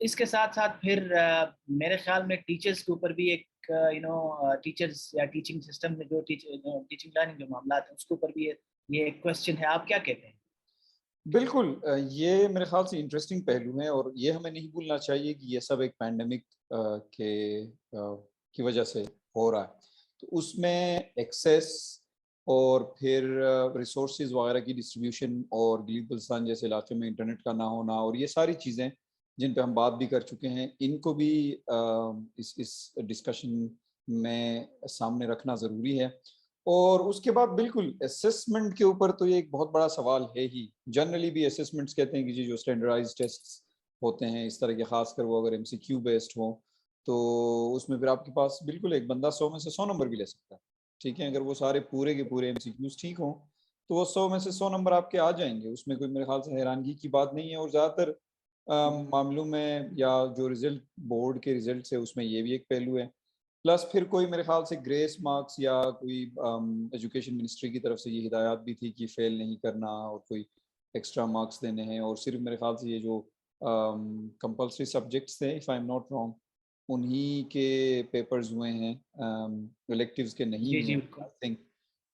اس کے ساتھ ساتھ پھر میرے خیال میں ٹیچرز کے اوپر بھی ایک ٹیچرز یا ٹیچنگ سسٹم میں جو ٹیچنگ لرننگ جو معاملات ہیں اس کے اوپر بھی یہ ایک کوشچن ہے. آپ کیا کہتے ہیں؟ بالکل یہ میرے خیال سے انٹرسٹنگ پہلو ہے، اور یہ ہمیں نہیں بھولنا چاہیے کہ یہ سب ایک پینڈیمک کے کی وجہ سے ہو رہا ہے. تو اس میں ایکسیس اور پھر ریسورسز وغیرہ کی ڈسٹریبیوشن اور گلیل بلستان جیسے علاقے میں انٹرنیٹ کا نہ ہونا اور یہ ساری چیزیں جن پہ ہم بات بھی کر چکے ہیں، ان کو بھی اس ڈسکشن میں سامنے رکھنا ضروری ہے. اور اس کے بعد بالکل اسسمنٹ کے اوپر تو یہ ایک بہت بڑا سوال ہے ہی. جنرلی بھی اسسمنٹس کہتے ہیں کہ جی جو اسٹینڈرڈائز ٹیسٹ ہوتے ہیں اس طرح کے، خاص کر وہ اگر MCQ بیسڈ ہوں تو اس میں پھر آپ کے پاس بالکل ایک بندہ 100 میں سے 100 نمبر بھی لے سکتا ہے. ٹھیک ہے، اگر وہ سارے پورے کے پورے MCQs ٹھیک ہوں تو وہ 100 میں سے 100 نمبر آپ کے آ جائیں گے. اس میں کوئی میرے خیال سے حیرانگی کی بات نہیں ہے. اور زیادہ تر معاملوں میں یا جو رزلٹ بورڈ کے رزلٹس ہے اس میں یہ بھی ایک پہلو ہے. پلس پھر کوئی میرے خیال سے گریس مارکس یا کوئی ایجوکیشن منسٹری کی طرف سے یہ ہدایات بھی تھی کہ فیل نہیں کرنا اور کوئی ایکسٹرا مارکس دینے ہیں. اور صرف میرے خیال سے یہ جو کمپلسری سبجیکٹس تھے if I am not wrong انہی کے پیپرز ہوئے ہیں، الیکٹیوز کے نہیں جی ہوئے جی ہیں بالکل. I think.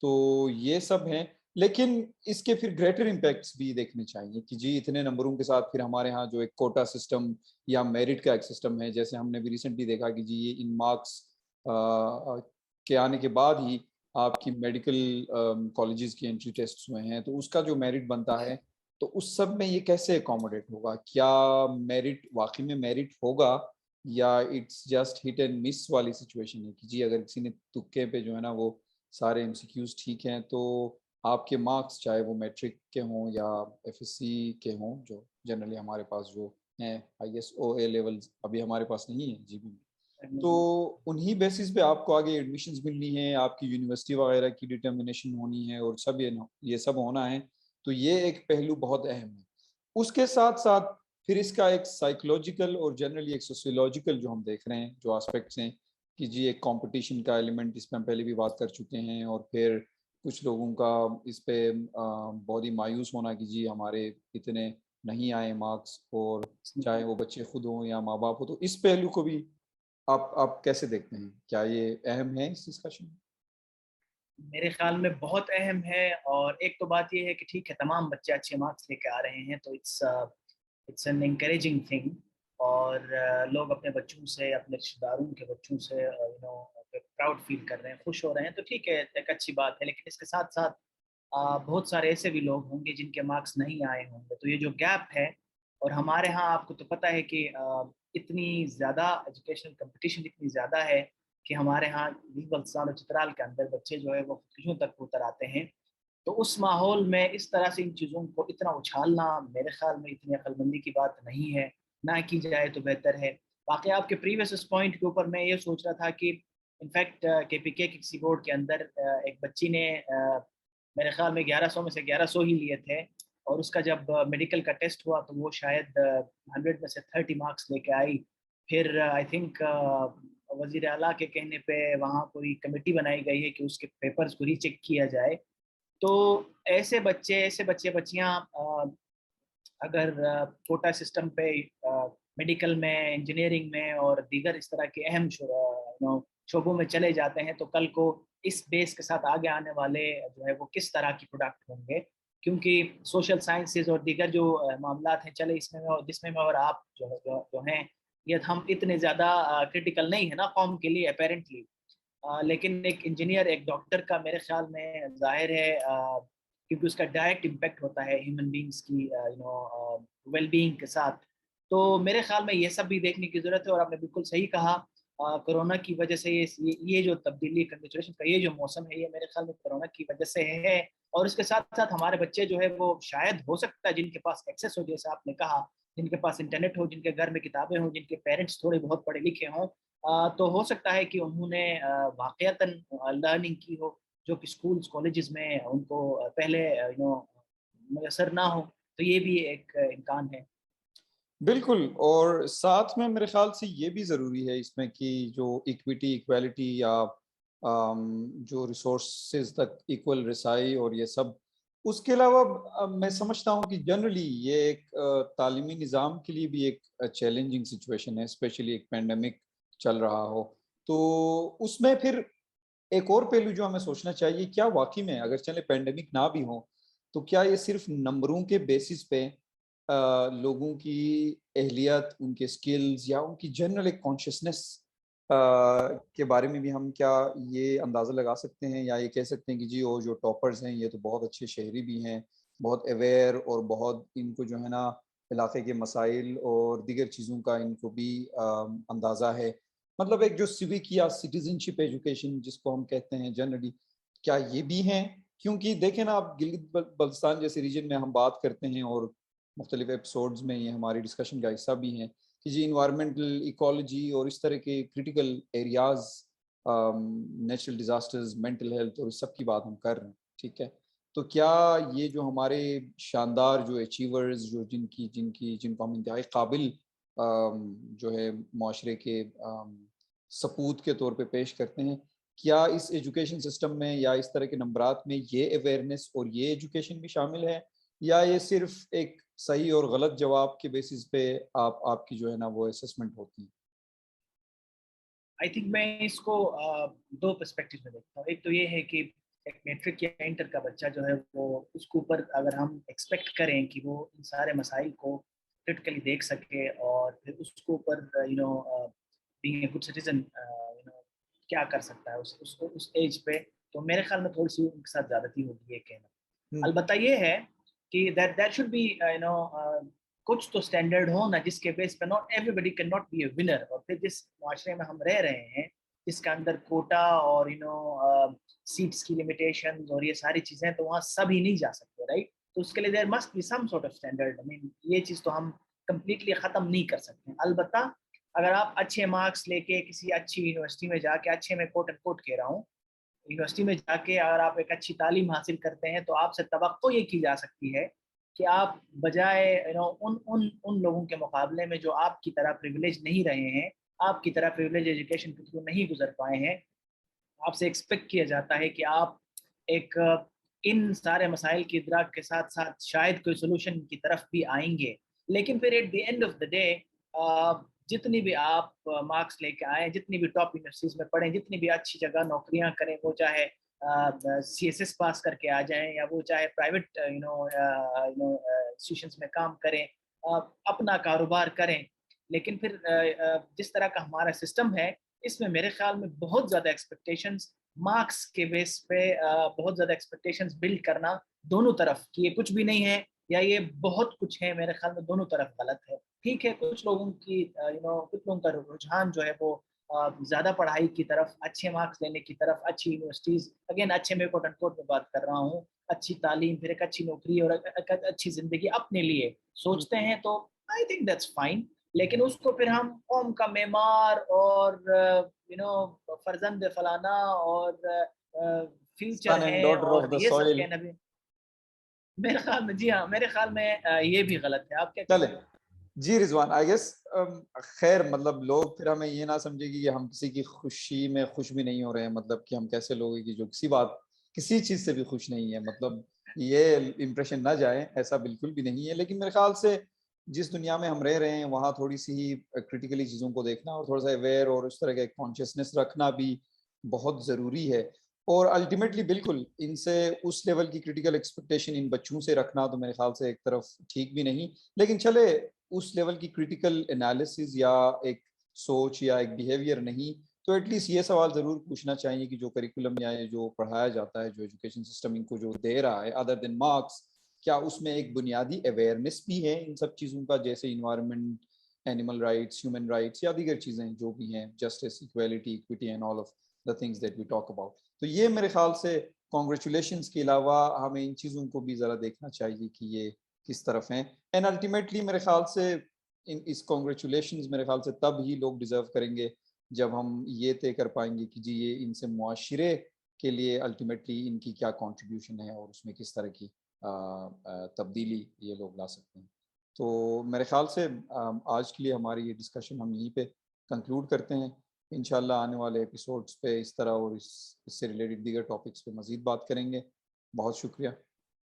تو یہ سب ہیں، لیکن اس کے پھر گریٹر امپیکٹس بھی دیکھنے چاہیے کہ جی اتنے نمبروں کے ساتھ پھر ہمارے ہاں جو ایک کوٹا سسٹم یا میرٹ کا ایک سسٹم ہے، جیسے ہم نے بھی ریسنٹلی دیکھا کہ جی یہ ان مارکس کے آنے کے بعد ہی آپ کی میڈیکل کالجز کی انٹری ٹیسٹ ہوئے ہیں، تو اس کا جو میرٹ بنتا ہے تو اس سب میں یہ کیسے اکوموڈیٹ ہوگا؟ کیا میرٹ واقعی میں میرٹ ہوگا یا اٹس جسٹ ہٹ اینڈ مس والی سچویشن ہے کہ جی اگر کسی نے تکے پہ جو ہے نا وہ سارے MCQs ٹھیک ہیں تو آپ کے مارکس چاہے وہ میٹرک کے ہوں یا FSC کے ہوں جو جنرلی ہمارے پاس جو ہیں ISO لیول ابھی ہمارے پاس نہیں ہے GB میں، تو انہی بیسس پہ آپ کو آگے ایڈمیشنز ملنی ہے، آپ کی یونیورسٹی وغیرہ کی ڈٹرمنیشن ہونی ہے اور سب یہ سب ہونا ہے. تو یہ ایک پہلو بہت اہم ہے. اس کے ساتھ ساتھ پھر اس کا ایک سائیکولوجیکل اور جنرلی ایک سوسیولوجیکل جو ہم دیکھ رہے ہیں جو آسپیکٹس ہیں کہ جی ایک کمپٹیشن کا ایلیمنٹ اس پہ ہم پہلے بھی بات کر چکے ہیں. اور پھر کچھ لوگوں کا اس پہ بہت ہی مایوس ہونا کہ جی ہمارے اتنے نہیں آئے مارکس، اور چاہے وہ بچے خود ہوں یا ماں باپ ہو. تو اس پہلو کو بھی آپ کیسے دیکھتے ہیں؟ کیا یہ اہم ہے اس ڈسکشن میں؟ میرے خیال میں بہت اہم ہے. اور ایک تو بات یہ ہے کہ ٹھیک ہے تمام بچے اچھے مارکس لے کے آ رہے ہیں تو اٹس این انکریجنگ تھنگ. اور لوگ اپنے بچوں سے، اپنے رشتہ داروں کے بچوں سے پراؤڈ فیل کر رہے ہیں، خوش ہو رہے ہیں، تو ٹھیک ہے ایک اچھی بات ہے. لیکن اس کے ساتھ ساتھ بہت سارے ایسے بھی لوگ ہوں گے جن کے مارکس نہیں آئے ہوں گے. تو یہ جو گیپ ہے، اور ہمارے ہاں آپ کو تو پتہ ہے کہ اتنی زیادہ ایجوکیشنل کمپٹیشن اتنی زیادہ ہے کہ ہمارے ہاں بلتستان اور چترال کے اندر بچے جو ہے وہ خودکشیوں تک اتر آتے ہیں. تو اس ماحول میں اس طرح سے ان چیزوں کو اتنا اچھالنا میرے خیال میں اتنی عقل مندی کی بات نہیں ہے. نہ کی جائے تو بہتر ہے. باقی آپ کے پریویس اس پوائنٹ کے اوپر میں یہ سوچ رہا تھا کہ انفیکٹ KPK کے کسی بورڈ کے اندر ایک بچی نے میرے خیال میں 1100 میں سے 1100 ہی لیے تھے، اور اس کا جب میڈیکل کا ٹیسٹ ہوا تو وہ شاید 100 میں سے 30 مارکس لے کے آئی. پھر آئی تھنک وزیر اعلیٰ کے کہنے پہ وہاں کوئی کمیٹی بنائی گئی ہے کہ اس کے پیپرز کو ری چیک کیا جائے. تو ایسے بچے بچیاں اگر کوٹا سسٹم پہ میڈیکل میں، انجینئرنگ میں اور دیگر اس طرح کے اہم شعبوں میں چلے جاتے ہیں تو کل کو اس بیس کے ساتھ آگے آنے والے جو ہے وہ کس طرح کی پروڈکٹ ہوں گے. کیونکہ سوشل سائنسز اور دیگر جو معاملات ہیں چلے اس میں جس میں اور آپ جو ہیں یہ ہم اتنے زیادہ کرٹیکل نہیں ہے نا قوم کے لیے اپیرنٹلی. لیکن ایک انجینئر، ایک ڈاکٹر کا میرے خیال میں ظاہر ہے کیونکہ اس کا ڈائریکٹ امپیکٹ ہوتا ہے ہیومن بینگس کی ویل بینگ کے ساتھ. تو میرے خیال میں یہ سب بھی دیکھنے کی ضرورت ہے. اور آپ نے بالکل صحیح کہا، کورونا کی وجہ سے یہ جو تبدیلی کنگریچولیشن کا یہ جو موسم ہے یہ میرے خیال میں کورونا کی وجہ سے ہے. اور اس کے ساتھ ساتھ ہمارے بچے جو ہے وہ شاید ہو سکتا ہے جن کے پاس ایکسیس ہو، جیسے آپ نے کہا، جن کے پاس انٹرنیٹ ہو، جن کے گھر میں کتابیں ہوں، جن کے پیرنٹس تھوڑے بہت پڑھے لکھے ہوں، تو ہو سکتا ہے کہ انہوں نے واقعتاً لرننگ کی ہو جو کہ اسکولس کالجز میں ان کو پہلے میسر نہ ہو. تو یہ بھی ایک امکان ہے. بالکل. اور ساتھ میں میرے خیال سے یہ بھی ضروری ہے اس میں کہ جو ایکویٹی، ایکویلٹی یا جو ریسورسز تک ایکول رسائی اور یہ سب اس کے علاوہ میں سمجھتا ہوں کہ جنرلی یہ ایک تعلیمی نظام کے لیے بھی ایک چیلنجنگ سچویشن ہے، اسپیشلی ایک پینڈیمک چل رہا ہو تو اس میں پھر ایک اور پہلو جو ہمیں سوچنا چاہیے، کیا واقعی میں اگر چلے پینڈیمک نہ بھی ہوں تو کیا یہ صرف نمبروں کے بیسس پہ لوگوں کی اہلیت، ان کے سکلز یا ان کی جنرل ایک کانشیسنس کے بارے میں بھی ہم کیا یہ اندازہ لگا سکتے ہیں یا یہ کہہ سکتے ہیں کہ جی وہ جو ٹاپرز ہیں یہ تو بہت اچھے شہری بھی ہیں، بہت اویئر اور بہت ان کو جو ہے نا علاقے کے مسائل اور دیگر چیزوں کا ان کو بھی اندازہ ہے، مطلب ایک جو سیوک یا سٹیزن شپ ایجوکیشن جس کو ہم کہتے ہیں جنرلی، کیا یہ بھی ہیں؟ کیونکہ دیکھیں نا آپ گلگت بلتستان جیسے ریجن میں ہم بات کرتے ہیں اور مختلف ایپیسوڈز میں یہ ہماری ڈسکشن کا حصہ بھی ہیں کہ جی انوائرمنٹل ایکولوجی اور اس طرح کے critical areas, natural disasters, mental health اور اس سب کی بات ہم کر رہے ہیں، ٹھیک ہے؟ تو کیا یہ جو ہمارے شاندار جو اچیورز جو جن کو ہم انتہائی قابل جو ہے معاشرے کے سپوت کے طور پہ پیش کرتے ہیں، کیا اس ایجوکیشن سسٹم میں یا اس طرح کے نمبرات میں یہ اویئرنیس اور یہ ایجوکیشن بھی شامل ہے، یا یہ صرف ایک صحیح اور غلط جواب کے بیسس پہ آپ کی جو ہے نا وہ اسسمنٹ ہوتی ہے؟ آئی تھنک میں اس کو دو پرسپیکٹو میں دیکھتا ہوں. ایک تو یہ ہے کہ ایک میٹرک یا انٹر کا بچہ جو ہے وہ اس کے اوپر اگر ہم ایکسپیکٹ کریں کہ وہ ان سارے مسائل کو کرٹیکلی دیکھ سکے اور پھر اس کے اوپر بینگ اے گڈ سٹیزن کیا کر سکتا ہے اس ایج پہ، تو میرے خیال میں تھوڑی سی ان کے ساتھ زیادتی ہوگی یہ کہنا. البتہ یہ ہے کہ دیٹ شوڈ بی کچھ تو اسٹینڈرڈ ہو نا جس کے بیس پہ not everybody can not be a winner. اور پھر جس معاشرے میں ہم رہ رہے ہیں جس کے اندر کوٹا اور سیٹس کی لمیٹیشن اور یہ ساری چیزیں، تو وہاں سب ہی نہیں جا سکتے، رائٹ؟ تو اس کے لیے there must be some sort of standard. یہ چیز تو ہم کمپلیٹلی ختم نہیں کر سکتے. البتہ اگر آپ اچھے مارکس لے کے کسی اچھی یونیورسٹی میں جا کے، اچھے میں کوٹ اینڈ کوٹ کہہ رہا ہوں، یونیورسٹی میں جا کے اگر آپ ایک اچھی تعلیم حاصل کرتے ہیں تو آپ سے توقع یہ کی جا سکتی ہے کہ آپ بجائے ان لوگوں کے مقابلے میں جو آپ کی طرح پریویلیج نہیں رہے ہیں، آپ کی طرح پریویلیج ایجوکیشن کے تھرو نہیں گزر پائے ہیں، آپ سے ایکسپیکٹ کیا جاتا ہے کہ آپ ایک ان سارے مسائل کی ادراک کے ساتھ ساتھ شاید کوئی سولوشن کی طرف بھی آئیں گے. لیکن پھر at the end of the day جتنی بھی آپ مارکس لے کے آئیں، جتنی بھی ٹاپ یونیورسٹیز میں پڑھیں، جتنی بھی اچھی جگہ نوکریاں کریں، وہ چاہے سی ایس ایس پاس کر کے آ جائیں یا وہ چاہے پرائیویٹ انسٹیٹیوشنس میں کام کریں، اپنا کاروبار کریں، لیکن پھر جس طرح کا ہمارا سسٹم ہے اس میں میرے خیال میں بہت زیادہ ایکسپیکٹیشنز مارکس کے بیس پہ بہت زیادہ ایکسپیکٹیشنز بلڈ کرنا دونوں طرف کہ یہ کچھ بھی نہیں ہے یا یہ بہت کچھ ہے، میرے خیال میں دونوں طرف غلط ہے. ٹھیک ہے، کچھ لوگوں کی کچھ لوگوں کا رجحان جو ہے وہ زیادہ پڑھائی کی طرف، اچھے مارکس لینے کی طرف، اچھی یونیورسٹیز، اگین اچھے میں کوٹ اینڈ کوٹ میں بات کر رہا ہوں، اچھی تعلیم، پھر ایک اچھی نوکری اور ایک اچھی زندگی اپنے لیے سوچتے ہیں، تو آئی تھنک دیٹس فائن. لیکن اس کو پھر ہم قوم کا معمار اور فرزند فلانا اور فیوچر ہے اور یہ سب کہنا بھی میرے خیال میں، جی ہاں، میرے خیال میں یہ بھی غلط ہے. آپ کیا چلے جی رضوان، آئی گیس خیر مطلب لوگ پھر ہمیں یہ نہ سمجھے کہ ہم کسی کی خوشی میں خوش بھی نہیں ہو رہے ہیں، مطلب کہ ہم کیسے لوگ ہیں کہ جو کسی چیز سے بھی خوش نہیں ہے، مطلب یہ امپریشن نہ جائے، ایسا بالکل بھی نہیں ہے. لیکن میرے خیال سے جس دنیا میں ہم رہ رہے ہیں وہاں تھوڑی سی ہی کرٹیکلی چیزوں کو دیکھنا اور تھوڑا سا اویئر اور اس طرح کا ایک کانشیسنیس رکھنا بھی بہت ضروری ہے. اور الٹیمیٹلی بالکل ان سے اس لیول کی کرٹیکل ایکسپیکٹیشن ان بچوں سے رکھنا تو میرے خیال سے ایک طرف ٹھیک بھی نہیں. لیکن چلے اس لیول کی کرٹیکل انالیسز یا ایک سوچ یا ایک بیہیویئر نہیں تو ایٹ لیسٹ یہ سوال ضرور پوچھنا چاہیے کہ جو کریکولم یا جو پڑھایا جاتا ہے، جو ایجوکیشن سسٹم ان کو جو دے رہا ہے ادر دین مارکس، کیا اس میں ایک بنیادی اویئرنیس بھی ہے ان سب چیزوں کا، جیسے environment, animal rights, human rights یا دیگر چیزیں جو بھی ہیں، justice, equality, equity and all of the things that we talk about. تو یہ میرے خیال سے کانگریچولیشنز کے علاوہ ہمیں ان چیزوں کو بھی ذرا دیکھنا چاہیے کہ یہ کس طرف ہیں. اینڈ الٹیمیٹلی میرے خیال سے اس کانگریچولیشنز میرے خیال سے تب ہی لوگ ڈیزرو کریں گے جب ہم یہ طے کر پائیں گے کہ جی یہ ان سے معاشرے کے لیے الٹیمیٹلی ان کی کیا کنٹریبیوشن ہے اور اس میں کس طرح کی تبدیلی یہ لوگ لا سکتے ہیں. تو میرے خیال سے آج کے لیے ہماری یہ ڈسکشن ہم یہیں پہ کنکلوڈ کرتے ہیں. انشاءاللہ آنے والے ایپیسوڈز پہ اس طرح اور اس سے ریلیٹڈ دیگر ٹاپکس پہ مزید بات کریں گے. بہت شکریہ.